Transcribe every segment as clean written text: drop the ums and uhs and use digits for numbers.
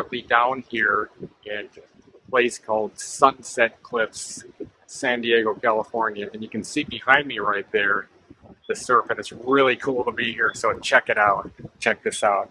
currently down here at a place called Sunset Cliffs, San Diego, California, and you can see behind me right there the surf, and it's really cool to be here, so check it out. Check this out.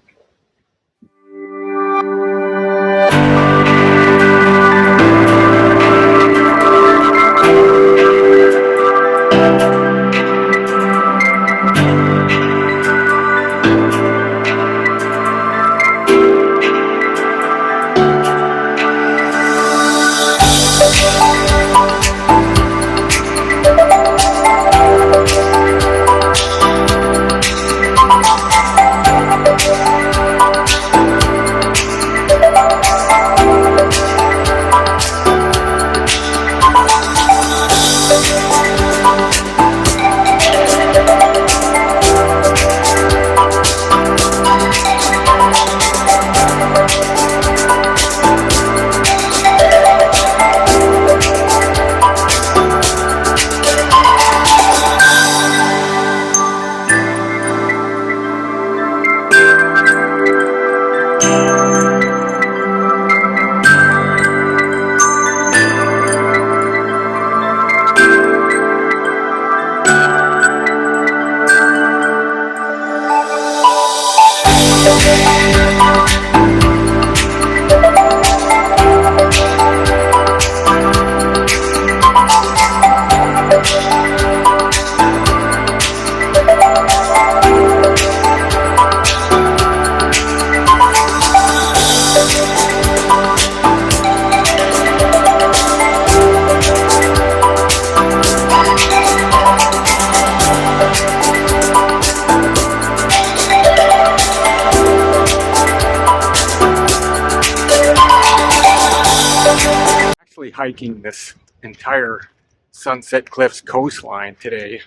Hiking this entire Sunset Cliffs coastline today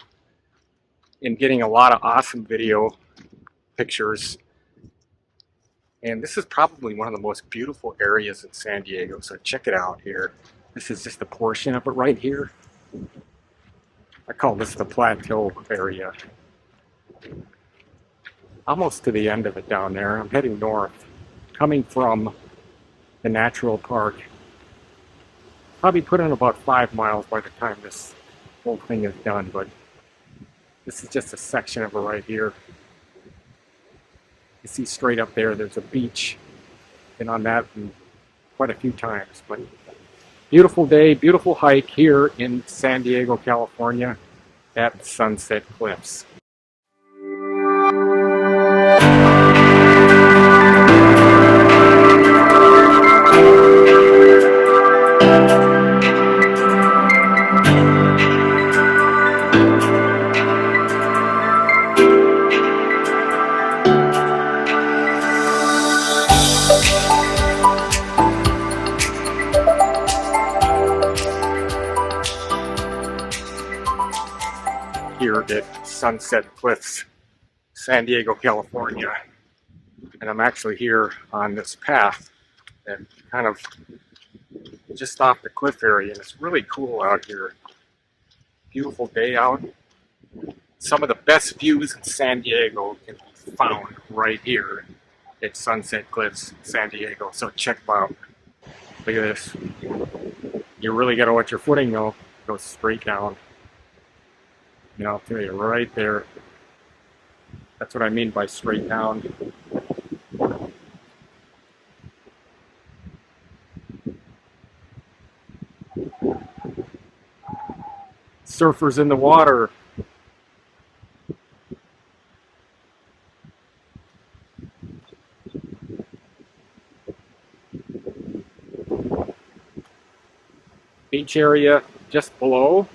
and getting a lot of awesome video pictures, and this is probably one of the most beautiful areas in San Diego, so check it out here. This is just a portion of it right here. I call this the plateau area. Almost to the end of it down there. I'm heading north, coming from the natural park. Probably put in about 5 miles by the time this whole thing is done, but this is just a section of it right here. You see straight up there, there's a beach. Been on that quite a few times, but beautiful day, beautiful hike here in San Diego, California at Sunset Cliffs. Here at Sunset Cliffs, San Diego, California, and I'm actually here on this path that kind of just off the cliff area, and it's really cool out here. Beautiful day out. Some of the best views in San Diego can be found right here at Sunset Cliffs, San Diego, so check them out. Look at this. You really got to watch your footing though. It goes straight down. And I'll tell you right there, that's what I mean by straight down. Surfers in the water. Beach area just below.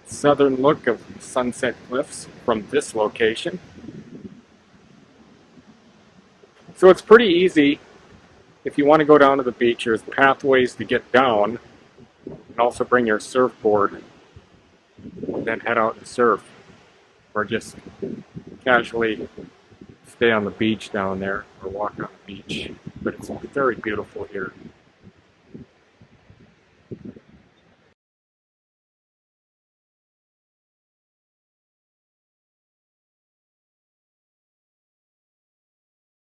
Southern look of Sunset Cliffs from this location. So it's pretty easy if you want to go down to the beach. There's pathways to get down, and also bring your surfboard and then head out and surf, or just casually stay on the beach down there or walk on the beach. But it's very beautiful here.